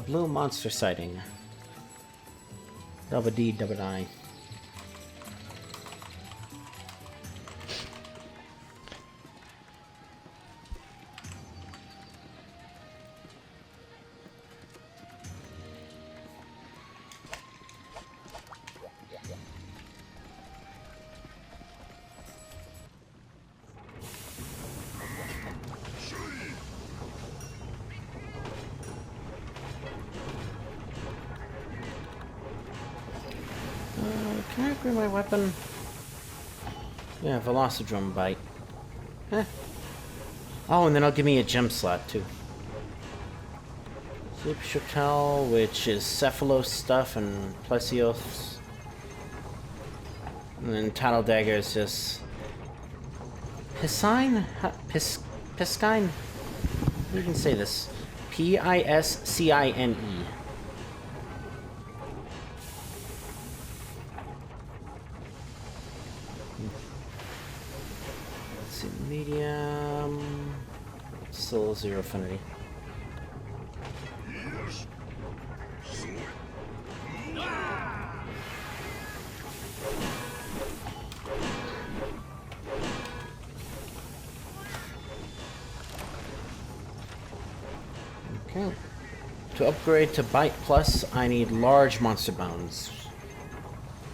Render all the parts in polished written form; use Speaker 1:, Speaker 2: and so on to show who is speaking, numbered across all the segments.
Speaker 1: blue monster sighting. Double D, double I. Can I upgrade my weapon? Yeah, Velocidrome Bite. Eh. Oh, and then I'll give me a gem slot, too. Sleep Chatel, which is Cephalos stuff, and Plesios. And then Tattle Dagger is just... Piscine? Piscine? You can say this. Piscine. Medium. Still 0 affinity. Okay. To upgrade to Bite Plus, I need large monster bones,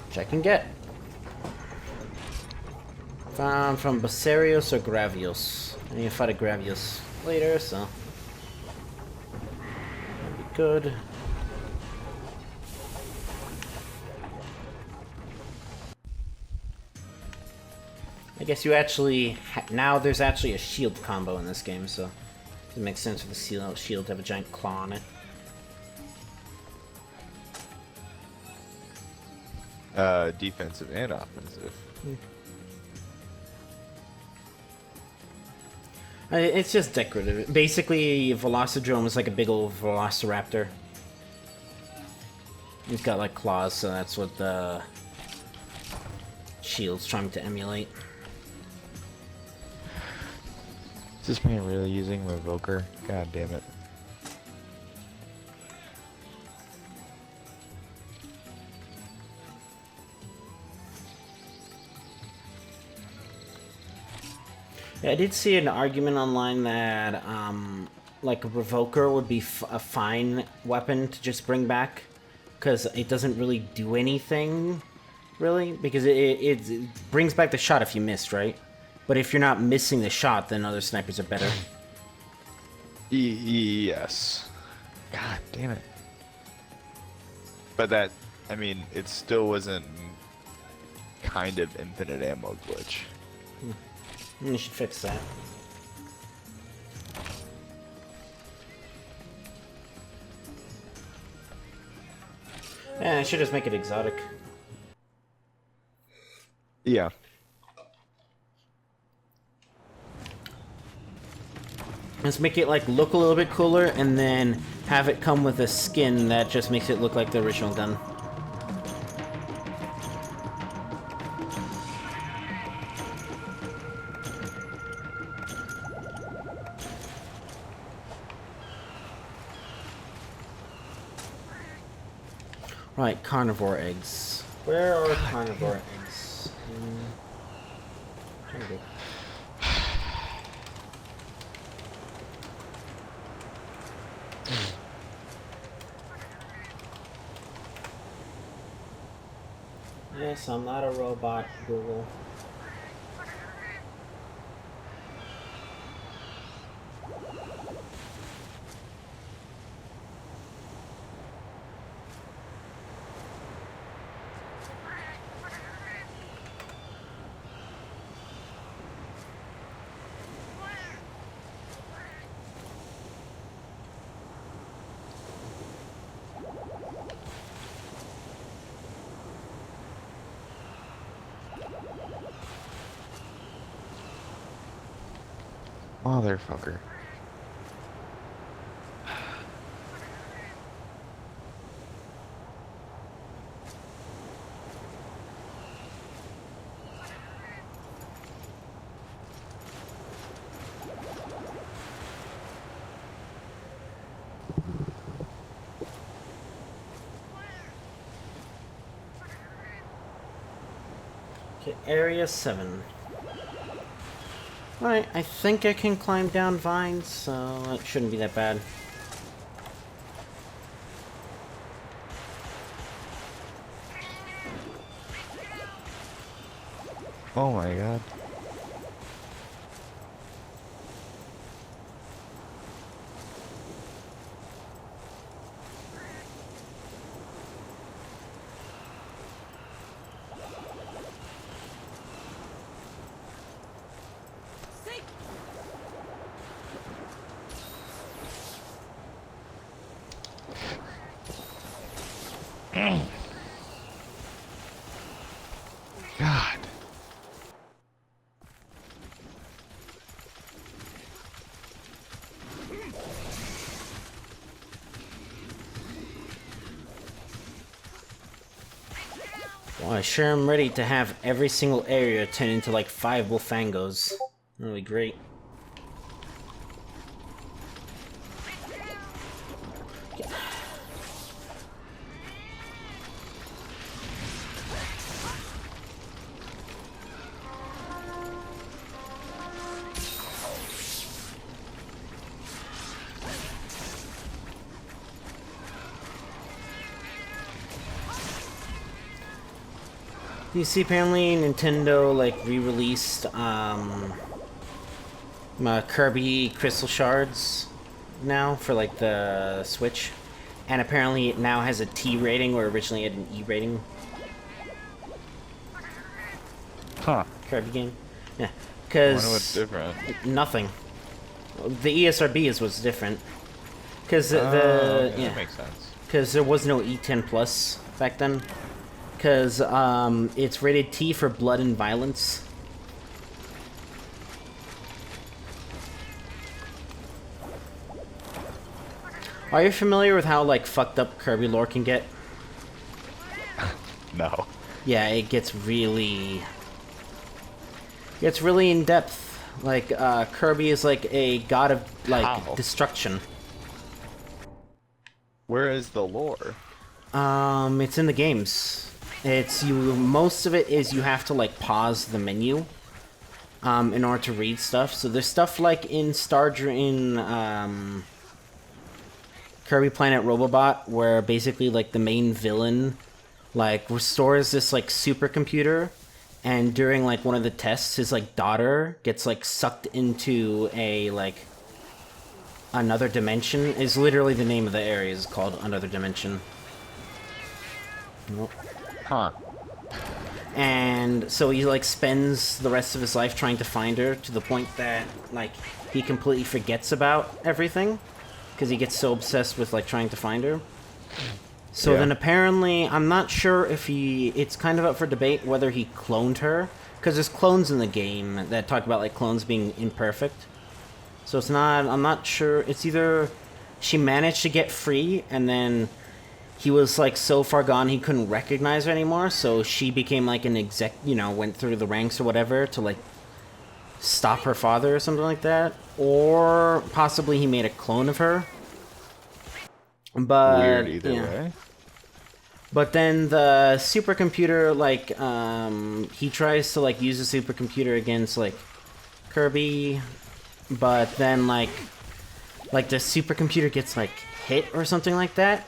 Speaker 1: which I can get. Found from Basarios or Gravios. I need to fight a Gravios later, so that'd be good. I guess you actually now there's actually a shield combo in this game, so it makes sense for the shield to have a giant claw on it.
Speaker 2: Defensive and offensive.
Speaker 1: It's just decorative. Basically, Velocidrome is like a big old Velociraptor. He's got like claws, so that's what the shield's trying to emulate.
Speaker 2: Is this man really using Revoker? God damn it.
Speaker 1: Yeah, I did see an argument online that, like, a Revoker would be a fine weapon to just bring back, because it doesn't really do anything, really, because it brings back the shot if you missed, right? But if you're not missing the shot, then other snipers are better.
Speaker 2: Yes. God damn it. But that, I mean, it still wasn't kind of infinite ammo glitch.
Speaker 1: You should fix that. Yeah, I should just make it exotic.
Speaker 2: Yeah.
Speaker 1: Let's make it like look a little bit cooler, and then have it come with a skin that just makes it look like the original gun. Right, carnivore eggs. Where are carnivore eggs? Trying to go. Yes, I'm not a robot, Google.
Speaker 2: Motherfucker.
Speaker 1: Okay, area 7. Alright, I think I can climb down vines, so it shouldn't be that bad.
Speaker 2: Oh my god. God.
Speaker 1: Well, I sure am ready to have every single area turn into like 5 Wolfangos. That'll be great. You see, apparently Nintendo like re-released Kirby Crystal Shards now for like the Switch, and apparently it now has a T rating where originally it had an E rating.
Speaker 2: Huh.
Speaker 1: Kirby game, yeah,
Speaker 2: I
Speaker 1: because
Speaker 2: wonder what's different.
Speaker 1: nothing. The ESRB is what's different, because
Speaker 2: Okay,
Speaker 1: yeah,
Speaker 2: that makes sense.
Speaker 1: because there was no E10 Plus back then. Because it's rated T for blood and violence. Are you familiar with how like fucked up Kirby lore can get?
Speaker 2: No.
Speaker 1: Yeah, it gets really in depth. Like Kirby is like a god of like
Speaker 2: How?
Speaker 1: destruction.
Speaker 2: Where is the lore?
Speaker 1: It's in the games. It's you. Most of it is you have to like pause the menu, in order to read stuff. So there's stuff like in Kirby Planet Robobot, where basically like the main villain, like restores this like supercomputer, and during like one of the tests, his like daughter gets like sucked into a like another dimension. Is literally the name of the area is called Another Dimension. Nope.
Speaker 2: Huh.
Speaker 1: And so he like spends the rest of his life trying to find her, to the point that like he completely forgets about everything because he gets so obsessed with like trying to find her. So
Speaker 2: Yeah.
Speaker 1: then apparently, I'm not sure if it's kind of up for debate whether he cloned her, because there's clones in the game that talk about like clones being imperfect. So it's not, I'm not sure, it's either she managed to get free and then he was like so far gone he couldn't recognize her anymore, so she became like an exec, went through the ranks or whatever to like stop her father or something like that, or possibly he made a clone of her. But
Speaker 2: Weird either
Speaker 1: yeah.
Speaker 2: way.
Speaker 1: But then the supercomputer, like, he tries to like use the supercomputer against like Kirby, but then like the supercomputer gets like hit or something like that.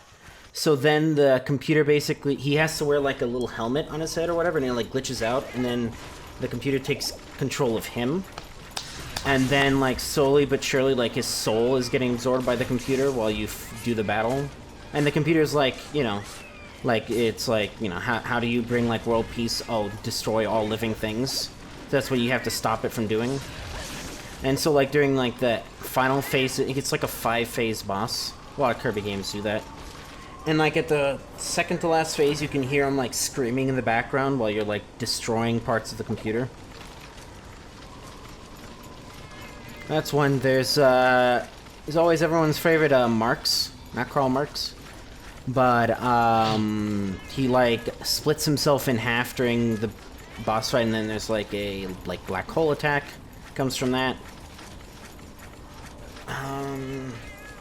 Speaker 1: So then the computer basically, he has to wear like a little helmet on his head or whatever, and it like glitches out, and then the computer takes control of him. And then like slowly but surely like his soul is getting absorbed by the computer while you do the battle. And the computer's like, like it's like, how do you bring like world peace? Oh, destroy all living things. That's what you have to stop it from doing. And so like during like the final phase, it's like a 5-phase boss. A lot of Kirby games do that. And like at the second to last phase, you can hear him like screaming in the background while you're like destroying parts of the computer. That's when there's always everyone's favorite Marx, not Karl Marx, but he like splits himself in half during the boss fight, and then there's like a black hole attack comes from that.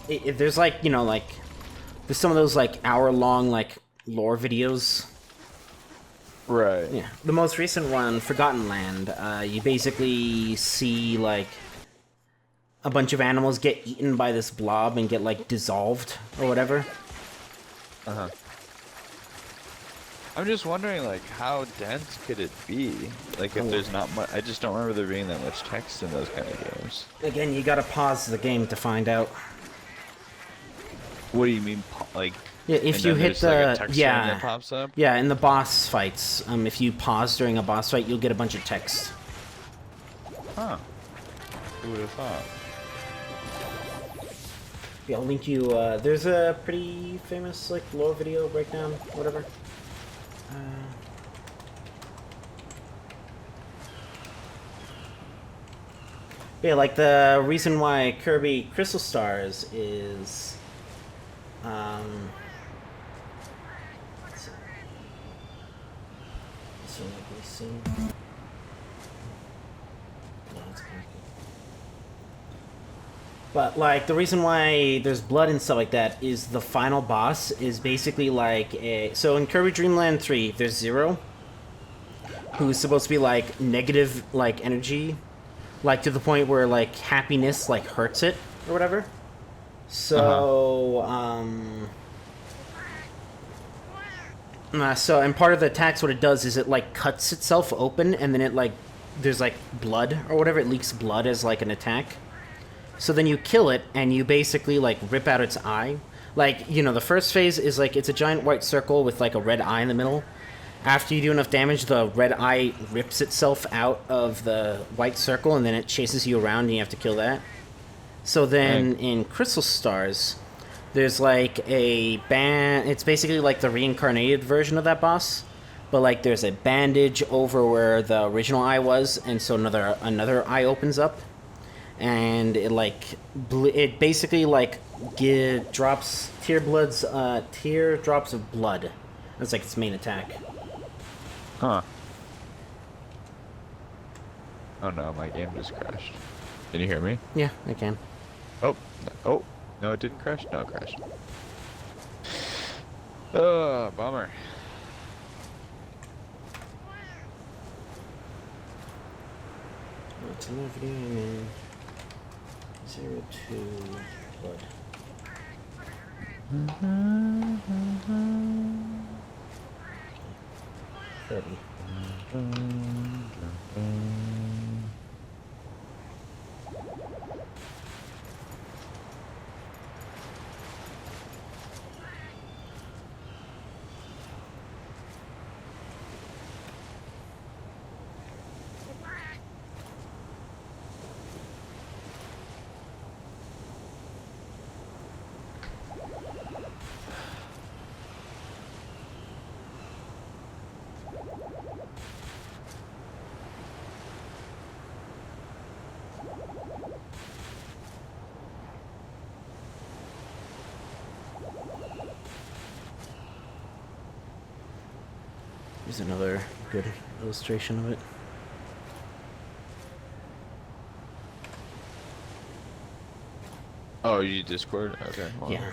Speaker 1: There's like there's some of those like hour-long like lore videos
Speaker 2: Right.
Speaker 1: Yeah, the most recent one, Forgotten Land, you basically see, like, a bunch of animals get eaten by this blob and get, like, dissolved or whatever.
Speaker 2: Uh-huh. I'm just wondering, like, how dense could it be? Like, if there's not much... I just don't remember there being that much text in those kind of games.
Speaker 1: Again, you gotta pause the game to find out.
Speaker 2: What do you mean, like...
Speaker 1: Yeah, if
Speaker 2: and
Speaker 1: you
Speaker 2: then
Speaker 1: hit
Speaker 2: there's, like, a
Speaker 1: the...
Speaker 2: text string
Speaker 1: Yeah,
Speaker 2: that pops up?
Speaker 1: yeah, in the boss fights, if you pause during a boss fight, you'll get a bunch of text.
Speaker 2: Huh. Who would have thought?
Speaker 1: Yeah, I'll link you, there's a pretty famous, like, lore video breakdown, whatever. Yeah, like, the reason why Kirby Crystal Stars is, so let me see. No, it's connected. But, like, the reason why there's blood and stuff like that is the final boss is basically like a... So in Kirby Dream Land 3, there's Zero, who's supposed to be, like, negative, like, energy. Like, to the point where, like, happiness, like, hurts it, or whatever. So, and part of the attacks, what it does is it, like, cuts itself open, and then it, like, there's, like, blood, or whatever. It leaks blood as, like, an attack. So then you kill it, and you basically, like, rip out its eye. Like, you know, the first phase is, like, it's a giant white circle with, like, a red eye in the middle. After you do enough damage, the red eye rips itself out of the white circle, and then it chases you around, and you have to kill that. So then, in Crystal Stars, there's, like, a it's basically, like, the reincarnated version of that boss. But, like, there's a bandage over where the original eye was, and so another eye opens up. And it, like, it basically, like, drops teardrops of blood. That's, like, its main attack.
Speaker 2: Huh. Oh no, my game just crashed. Can you hear me?
Speaker 1: Yeah, I can.
Speaker 2: Oh, no, it didn't crash? No, it crashed. Oh, bummer.
Speaker 1: It's another video in 0 to blood. Kirby. Here's another good illustration of it.
Speaker 2: Oh, you Discord? Okay. Well,
Speaker 1: Yeah.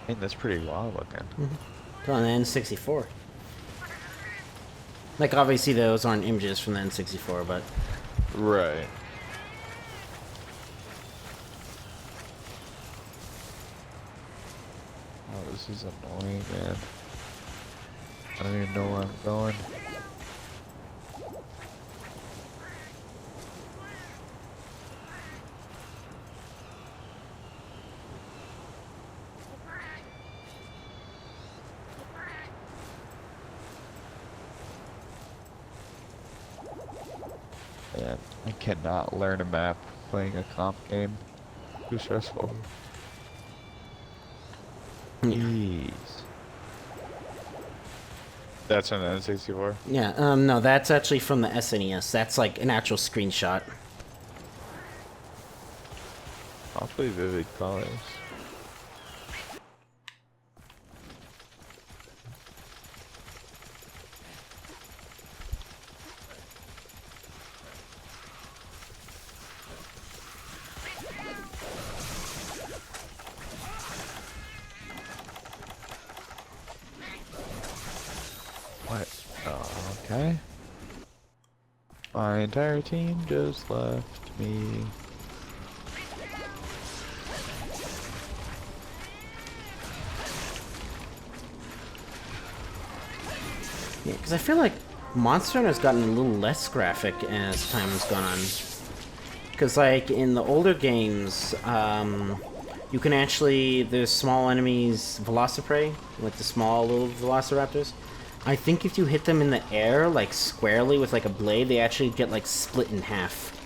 Speaker 2: I that's pretty wild looking.
Speaker 1: It's on the N64. Like, obviously those aren't images from the N64, but...
Speaker 2: Right. Oh, this is annoying, man. I don't even know where I'm going. Man, I cannot learn a map playing a comp game. Too stressful. Jeez. That's on the N64?
Speaker 1: Yeah, no, that's actually from the SNES. That's like an actual screenshot.
Speaker 2: Awfully vivid colors. What? Okay. My entire team just left me.
Speaker 1: Yeah, because I feel like Monster Hunter has gotten a little less graphic as time has gone on. Because, like, in the older games, you can actually... There's small enemies, Velociprey, with the small little Velociraptors. I think if you hit them in the air, like, squarely with, like, a blade, they actually get, like, split in half.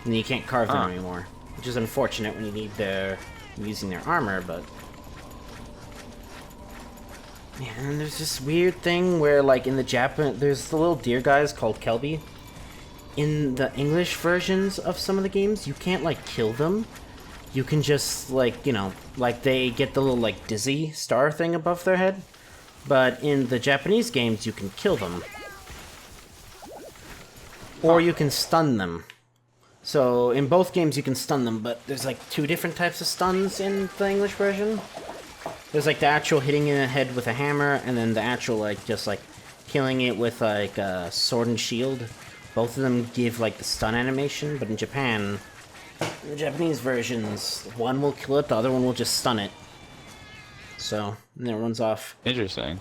Speaker 1: And you can't carve them anymore. Which is unfortunate when you need their... using their armor, but... Yeah, and there's this weird thing where, like, in the Japan... There's the little deer guys called Kelby. In the English versions of some of the games, you can't, like, kill them. You can just, like, you know, like, they get the little, like, dizzy star thing above their head. But in the Japanese games, you can kill them. Or you can stun them. So, in both games, you can stun them, but there's, like, 2 different types of stuns in the English version. There's, like, the actual hitting in the head with a hammer, and then the actual, like, just, like, killing it with, like, a sword and shield. Both of them give, like, the stun animation, but in Japan, in the Japanese versions, one will kill it, the other one will just stun it. So, and then it runs off.
Speaker 2: Interesting.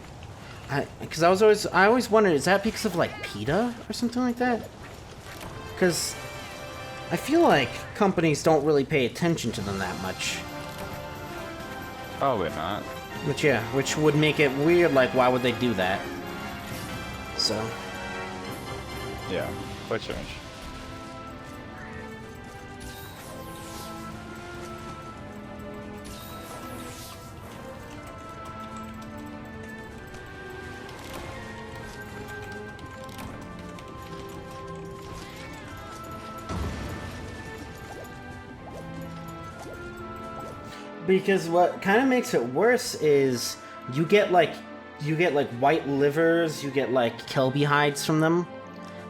Speaker 1: Because I always wondered, is that because of, like, PETA or something like that? Because I feel like companies don't really pay attention to them that much.
Speaker 2: Probably not.
Speaker 1: Which, yeah, which would make it weird, like, why would they do that? So...
Speaker 2: Yeah, quite strange.
Speaker 1: Because what kind of makes it worse is you get like white livers, you get like Kelby hides from them.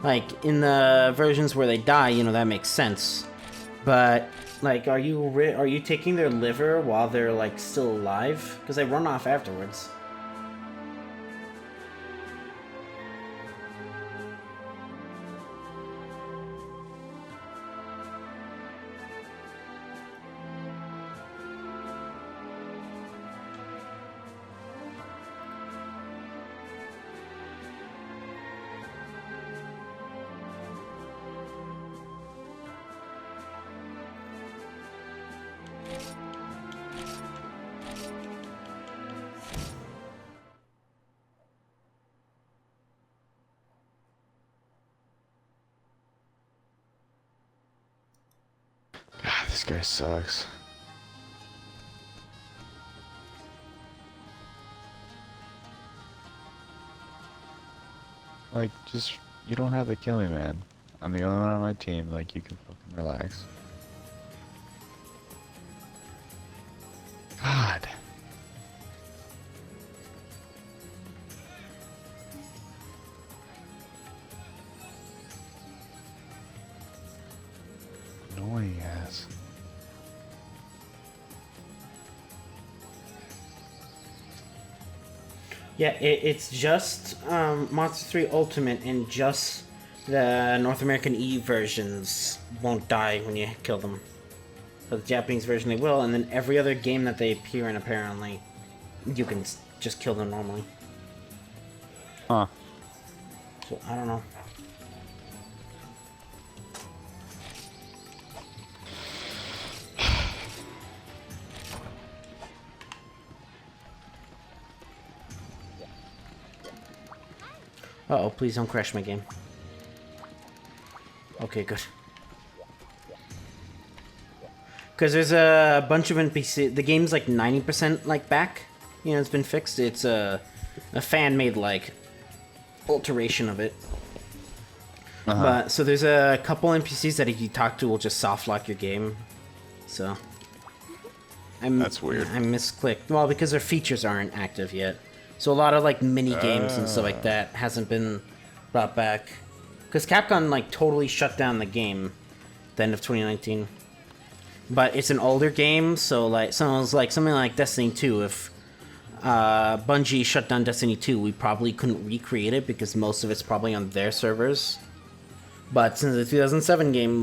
Speaker 1: Like in the versions where they die, you know, that makes sense. But like, are you taking their liver while they're like still alive? Because they run off afterwards.
Speaker 2: God, this guy sucks. Like, just, you don't have to kill me, man. I'm the only one on my team, like, you can fucking relax. God. Annoying ass.
Speaker 1: Yeah, it's just Monster 3 Ultimate and just the North American E versions won't die when you kill them. But the Japanese version they will, and then every other game that they appear in apparently, you can just kill them normally.
Speaker 2: Huh.
Speaker 1: So, I don't know. Uh-oh, please don't crash my game. Okay, good. Because there's a bunch of NPC... The game's like 90% like back. You know, it's been fixed. It's a fan-made like alteration of it. But so there's a couple NPCs that if you talk to will just soft lock your game. So
Speaker 2: that's weird.
Speaker 1: I misclicked. Well, because their features aren't active yet. So a lot of like mini games and stuff like that hasn't been brought back. Because Capcom like totally shut down the game at the end of 2019. But it's an older game, so like something like Destiny 2. If Bungie shut down Destiny 2, we probably couldn't recreate it because most of it's probably on their servers. But since the 2007 game,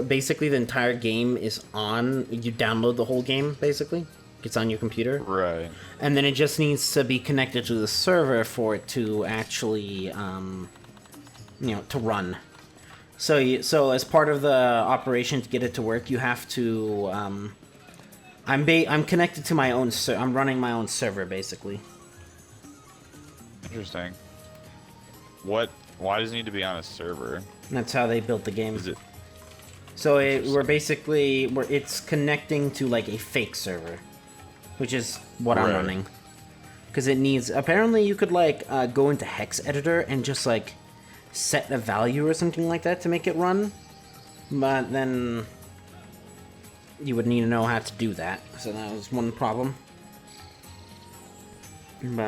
Speaker 1: basically the entire game is on. You download the whole game, basically. It's on your computer.
Speaker 2: Right.
Speaker 1: And then it just needs to be connected to the server for it to actually, to run. So as part of the operation to get it to work, you have to, I'm connected to my own I'm running my own server, basically.
Speaker 2: Interesting. Why does it need to be on a server?
Speaker 1: That's how they built the game.
Speaker 2: Is it?
Speaker 1: So it's connecting to like a fake server, which is what I'm running. Because it needs, apparently you could like go into Hex Editor and just like set a value or something like that to make it run. But then you would need to know how to do that. So that was one problem. But